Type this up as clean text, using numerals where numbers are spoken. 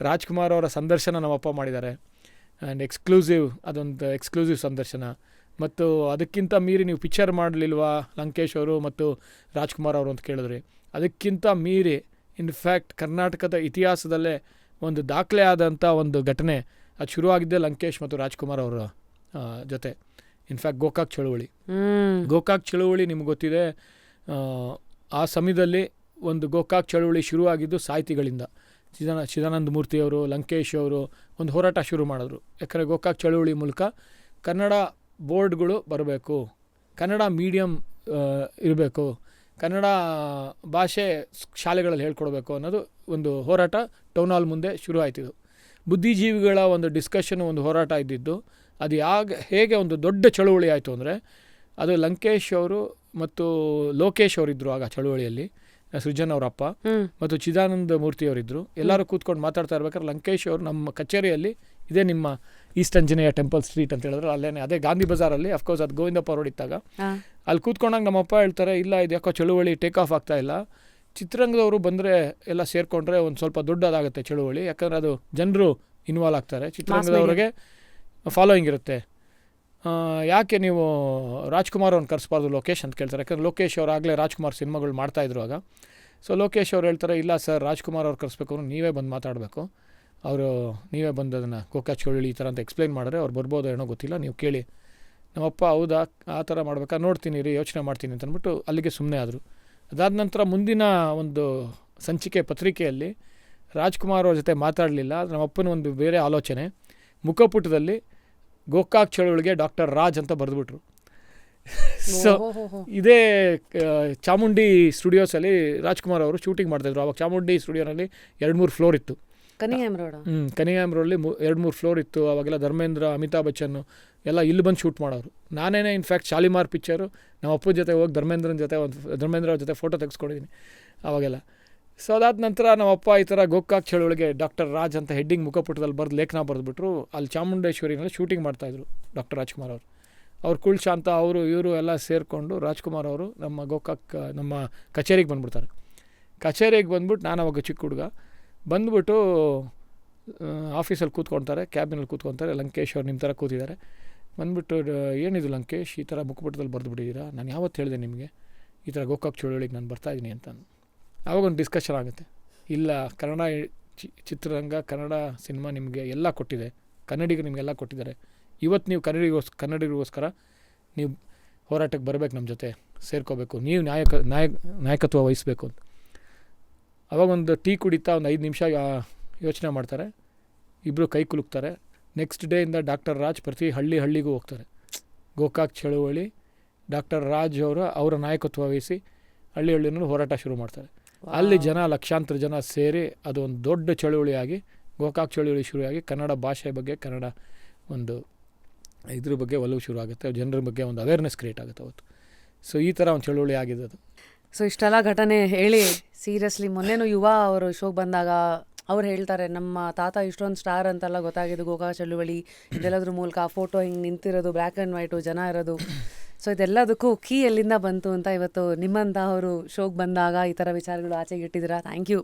ರಾಜ್ಕುಮಾರ್ ಅವರ ಸಂದರ್ಶನ ನಮ್ಮಪ್ಪ ಮಾಡಿದ್ದಾರೆ. ಆ್ಯಂಡ್ ಎಕ್ಸ್ಕ್ಲೂಸಿವ್ ಸಂದರ್ಶನ. ಮತ್ತು ಅದಕ್ಕಿಂತ ಮೀರಿ ನೀವು ಪಿಕ್ಚರ್ ಮಾಡಲಿಲ್ವಾ ಲಂಕೇಶ್ ಅವರು ಮತ್ತು ರಾಜ್ಕುಮಾರ್ ಅವರು ಅಂತ ಕೇಳಿದ್ರಿ. ಅದಕ್ಕಿಂತ ಮೀರಿ ಇನ್ಫ್ಯಾಕ್ಟ್ ಕರ್ನಾಟಕದ ಇತಿಹಾಸದಲ್ಲೇ ಒಂದು ದಾಖಲೆ ಆದಂಥ ಒಂದು ಘಟನೆ ಅದು ಶುರುವಾಗಿದ್ದೇ ಲಂಕೇಶ್ ಮತ್ತು ರಾಜ್ಕುಮಾರ್ ಅವರ ಜೊತೆ. ಇನ್ಫ್ಯಾಕ್ಟ್ ಗೋಕಾಕ್ ಚಳುವಳಿ ನಿಮ್ಗೆ ಗೊತ್ತಿದೆ. ಆ ಸಮಯದಲ್ಲಿ ಒಂದು ಗೋಕಾಕ್ ಚಳುವಳಿ ಶುರುವಾಗಿದ್ದು ಸಾಹಿತಿಗಳಿಂದ. ಚಿದಾನಂದ ಮೂರ್ತಿಯವರು, ಲಂಕೇಶ್ ಅವರು ಒಂದು ಹೋರಾಟ ಶುರು ಮಾಡಿದ್ರು. ಯಾಕಂದರೆ ಗೋಕಾಕ್ ಚಳುವಳಿ ಮೂಲಕ ಕನ್ನಡ ಬೋರ್ಡ್ಗಳು ಬರಬೇಕು, ಕನ್ನಡ ಮೀಡಿಯಮ್ ಇರಬೇಕು, ಕನ್ನಡ ಭಾಷೆ ಶಾಲೆಗಳಲ್ಲಿ ಹೇಳ್ಕೊಡ್ಬೇಕು ಅನ್ನೋದು ಒಂದು ಹೋರಾಟ ಟೌನ್ ಹಾಲ್ ಮುಂದೆ ಶುರು ಆಯ್ತಿದ್ದು. ಬುದ್ಧಿಜೀವಿಗಳ ಒಂದು ಡಿಸ್ಕಷನ್, ಒಂದು ಹೋರಾಟ ಇದ್ದಿದ್ದು. ಅದು ಹೇಗೆ ಒಂದು ದೊಡ್ಡ ಚಳುವಳಿ ಆಯಿತು ಅಂದರೆ ಅದು ಲಂಕೇಶ್ ಅವರು ಮತ್ತು ಲೋಕೇಶ್ ಅವರಿದ್ದರು ಆಗ ಚಳುವಳಿಯಲ್ಲಿ. ಸೃಜನ್ ಅವರಪ್ಪ ಮತ್ತು ಚಿದಾನಂದ ಮೂರ್ತಿಯವರಿದ್ದರು. ಎಲ್ಲರೂ ಕೂತ್ಕೊಂಡು ಮಾತಾಡ್ತಾ ಇರ್ಬೇಕಾದ್ರೆ ಲಂಕೇಶ್ ಅವರು ನಮ್ಮ ಕಚೇರಿಯಲ್ಲಿ, ಇದೇ ನಿಮ್ಮ ಈಸ್ಟ್ ಆಂಜನೇಯ ಟೆಂಪಲ್ ಸ್ಟ್ರೀಟ್ ಅಂತ ಹೇಳಿದ್ರೆ ಅಲ್ಲೇನೆ, ಅದೇ ಗಾಂಧಿ ಬಜಾರಲ್ಲಿ, ಅಫ್ಕೋರ್ಸ್ ಅದು ಗೋವಿಂದಪ್ಪ ರೋಡ್ ಇದ್ದಾಗ, ಅಲ್ಲಿ ಕೂತ್ಕೊಂಡಾಗ ನಮ್ಮಪ್ಪ ಹೇಳ್ತಾರೆ, ಇಲ್ಲ ಇದು ಯಾಕೋ ಚಳುವಳಿ ಟೇಕ್ ಆಫ್ ಆಗ್ತಾ ಇಲ್ಲ, ಚಿತ್ರರಂಗದವರು ಬಂದರೆ ಎಲ್ಲ ಸೇರಿಕೊಂಡ್ರೆ ಒಂದು ಸ್ವಲ್ಪ ದೊಡ್ಡದಾಗುತ್ತೆ ಚಳುವಳಿ, ಯಾಕಂದರೆ ಅದು ಜನರು ಇನ್ವಾಲ್ವ್ ಆಗ್ತಾರೆ, ಚಿತ್ರರಂಗದವ್ರಿಗೆ ಫಾಲೋಯಿಂಗ್ ಇರುತ್ತೆ, ಯಾಕೆ ನೀವು ರಾಜ್ಕುಮಾರ್ ಅವ್ರನ್ನ ಕರೆಸ್ಬಾರ್ದು ಲೋಕೇಶ್ ಅಂತ ಕೇಳ್ತಾರೆ. ಯಾಕಂದರೆ ಲೋಕೇಶ್ ಅವರು ಆಗಲೇ ರಾಜ್ಕುಮಾರ್ ಸಿನಿಮಾಗಳು ಮಾಡ್ತಾಯಿದ್ರು ಆಗ. ಸೊ ಲೋಕೇಶ್ ಅವ್ರು ಹೇಳ್ತಾರೆ, ಇಲ್ಲ ಸರ್, ರಾಜ್ಕುಮಾರ್ ಅವ್ರು ಕರೆಸ್ಬೇಕು ಅಂದ್ರೆ ನೀವೇ ಬಂದು ಮಾತಾಡಬೇಕು, ನೀವೇ ಬಂದು ಅದನ್ನು ಗೋಕಾಕ್ ಚಳುವಳಿ ಈ ಥರ ಅಂತ ಎಕ್ಸ್ಪ್ಲೈನ್ ಮಾಡಿದ್ರೆ ಅವ್ರು ಬರ್ಬೋದು ಏನೋ ಗೊತ್ತಿಲ್ಲ, ನೀವು ಕೇಳಿ. ನಮ್ಮಪ್ಪ ಹೌದಾ ಆ ಥರ ಮಾಡ್ಬೇಕಾ, ನೋಡ್ತೀನಿ ರೀ, ಯೋಚನೆ ಮಾಡ್ತೀನಿ ಅಂತ ಅಂದ್ಬಿಟ್ಟು ಅಲ್ಲಿಗೆ ಸುಮ್ಮನೆ ಆದರು. ಅದಾದ ನಂತರ ಮುಂದಿನ ಒಂದು ಸಂಚಿಕೆ ಪತ್ರಿಕೆಯಲ್ಲಿ ರಾಜ್ಕುಮಾರ್ ಅವ್ರ ಜೊತೆ ಮಾತಾಡಲಿಲ್ಲ. ನಮ್ಮಪ್ಪನ ಒಂದು ಬೇರೆ ಆಲೋಚನೆ, ಮುಖಪುಟದಲ್ಲಿ ಗೋಕಾಕ್ ಚಳುವಳಿಗೆ ಡಾಕ್ಟರ್ ರಾಜ್ ಅಂತ ಬರೆದುಬಿಟ್ರು. ಸೊ ಇದೇ ಚಾಮುಂಡಿ ಸ್ಟುಡಿಯೋಸಲ್ಲಿ ರಾಜ್ಕುಮಾರ್ ಅವರು ಶೂಟಿಂಗ್ ಮಾಡ್ತಾಯಿದ್ರು. ಆವಾಗ ಚಾಮುಂಡಿ ಸ್ಟುಡಿಯೋನಲ್ಲಿ 2-3 ಫ್ಲೋರ್ ಇತ್ತು. ಕನಿಯಾಮ್ ರೋಡಲ್ಲಿ 2-3 ಫ್ಲೋರ್ ಇತ್ತು. ಅವಾಗೆಲ್ಲ ಧರ್ಮೇಂದ್ರ, ಅಮಿತಾಬ್ ಬಚ್ಚನ್ ಎಲ್ಲ ಇಲ್ಲಿ ಬಂದು ಶೂಟ್ ಮಾಡೋರು. ನಾನೇನೇ ಇನ್ಫ್ಯಾಕ್ಟ್ ಶಾಲಿಮಾರ್ ಪಿಕ್ಚರು ನಮ್ಮ ಅಪ್ಪನ ಜೊತೆ ಹೋಗಿ ಧರ್ಮೇಂದ್ರ ಅವ್ರ ಜೊತೆ ಫೋಟೋ ತೆಗೆಸ್ಕೊಂಡಿದ್ದೀನಿ ಅವಾಗೆಲ್ಲ. ಸೊ ಅದಾದ ನಂತರ ನಮ್ಮಪ್ಪ ಈ ಥರ ಗೋಕಾಕ್ ಚಳುವಳಿಗೆ ಡಾಕ್ಟರ್ ರಾಜ್ ಅಂತ ಹೆಡ್ಡಿಂಗ್ ಮುಖಪುಟದಲ್ಲಿ ಲೇಖನ ಬರೆದ್ಬಿಟ್ರು. ಅಲ್ಲಿ ಚಾಮುಂಡೇಶ್ವರಿನಲ್ಲಿ ಶೂಟಿಂಗ್ ಮಾಡ್ತಾಯಿದ್ರು ಡಾಕ್ಟರ್ ರಾಜ್ಕುಮಾರ್ ಅವರು. ಅವ್ರು ಕುಳ್ಶಾಂತ ಅವರು ಇವರು ಎಲ್ಲ ಸೇರಿಕೊಂಡು ರಾಜ್ಕುಮಾರ್ ಅವರು ನಮ್ಮ ಕಚೇರಿಗೆ ಬಂದುಬಿಡ್ತಾರೆ. ಕಚೇರಿಗೆ ಬಂದ್ಬಿಟ್ಟು ನಾನು ಅವಾಗ ಚಿಕ್ಕ ಹುಡುಗ ಬಂದುಬಿಟ್ಟು ಆಫೀಸಲ್ಲಿ ಕೂತ್ಕೊಳ್ತಾರೆ, ಕ್ಯಾಬಿನಲ್ಲಿ ಕೂತ್ಕೊತಾರೆ. ಲಂಕೇಶ್ ಅವ್ರು ನಿಮ್ಮ ಥರ ಕೂತಿದ್ದಾರೆ. ಬಂದುಬಿಟ್ಟು, ಏನಿದು ಲಂಕೇಶ್ ಈ ಥರ ಮುಖಪುಟದಲ್ಲಿ ಬರೆದುಬಿಟ್ಟಿದ್ದೀರಾ, ನಾನು ಯಾವತ್ತು ಹೇಳಿದೆ ನಿಮಗೆ ಈ ಥರ ಗೋಕಾಕ್ ಚಳುವಳಿಗೆ ನಾನು ಬರ್ತಾಯಿದ್ದೀನಿ ಅಂತ. ಆವಾಗ ಒಂದು ಡಿಸ್ಕಷನ್ ಆಗುತ್ತೆ. ಇಲ್ಲ, ಕನ್ನಡ ಚಿತ್ರರಂಗ, ಕನ್ನಡ ಸಿನಿಮಾ ನಿಮಗೆ ಎಲ್ಲ ಕೊಟ್ಟಿದೆ, ಕನ್ನಡಿಗರು ನಿಮಗೆಲ್ಲ ಕೊಟ್ಟಿದ್ದಾರೆ. ಇವತ್ತು ನೀವು ಕನ್ನಡಿಗರಿಗೋಸ್ಕರ ನೀವು ಹೋರಾಟಕ್ಕೆ ಬರಬೇಕು, ನಮ್ಮ ಜೊತೆ ಸೇರ್ಕೋಬೇಕು, ನೀವು ನಾಯಕತ್ವ ವಹಿಸಬೇಕು ಅಂತ. ಅವಾಗ ಒಂದು ಟೀ ಕುಡಿತಾ ಒಂದು 5 ನಿಮಿಷ ಯೋಚನೆ ಮಾಡ್ತಾರೆ. ಇಬ್ಬರು ಕೈ ಕುಲುಕ್ತಾರೆ. ನೆಕ್ಸ್ಟ್ ಡೇಯಿಂದ ಡಾಕ್ಟರ್ ರಾಜ್ ಪ್ರತಿ ಹಳ್ಳಿಗೂ ಹೋಗ್ತಾರೆ. ಗೋಕಾಕ್ ಚಳುವಳಿ ಡಾಕ್ಟರ್ ರಾಜ್ ಅವರ ನಾಯಕತ್ವ ವಹಿಸಿ ಹಳ್ಳಿನಲ್ಲೂ ಹೋರಾಟ ಶುರು ಮಾಡ್ತಾರೆ. ಅಲ್ಲಿ ಲಕ್ಷಾಂತರ ಜನ ಸೇರಿ ಅದು ಒಂದು ದೊಡ್ಡ ಚಳುವಳಿಯಾಗಿ ಗೋಕಾಕ್ ಚಳುವಳಿ ಶುರುವಾಗಿ ಕನ್ನಡ ಭಾಷೆ ಬಗ್ಗೆ, ಕನ್ನಡ ಒಂದು ಇದ್ರ ಬಗ್ಗೆ ಒಲವು ಶುರು ಆಗುತ್ತೆ. ಜನರ ಬಗ್ಗೆ ಒಂದು ಅವೇರ್ನೆಸ್ ಕ್ರಿಯೇಟ್ ಆಗುತ್ತೆ ಅವತ್ತು. ಸೊ ಈ ಥರ ಒಂದು ಚಳುವಳಿ ಆಗಿದೆ ಅದು. ಸೊ ಇಷ್ಟೆಲ್ಲ ಘಟನೆ ಹೇಳಿ ಸೀರಿಯಸ್ಲಿ ಮೊನ್ನೆನೂ ಯುವ ಅವರು ಶೋಗೆ ಬಂದಾಗ ಅವ್ರು ಹೇಳ್ತಾರೆ, ನಮ್ಮ ತಾತ ಇಷ್ಟೊಂದು ಸ್ಟಾರ್ ಅಂತೆಲ್ಲ ಗೊತ್ತಾಗಿದ್ದು ಗೋಕಾಕ್ ಚಳುವಳಿ ಇದೆಲ್ಲದ್ರ ಮೂಲಕ. ಫೋಟೋ ಹಿಂಗೆ ನಿಂತಿರೋದು, ಬ್ಲ್ಯಾಕ್ ಆ್ಯಂಡ್ ವೈಟು, ಜನ ಇರೋದು. ಸೊ ಇದೆಲ್ಲದಕ್ಕೂ ಕೀ ಎಲ್ಲಿಂದ ಬಂತು ಅಂತ ಇವತ್ತು ನಿಮ್ಮಂಥ ಅವರು ಶೋಗೆ ಬಂದಾಗ ಈ ಥರ ವಿಚಾರಗಳು ಆಚೆಗೆ ಇಟ್ಟಿದ್ದೀರಾ. Thank you.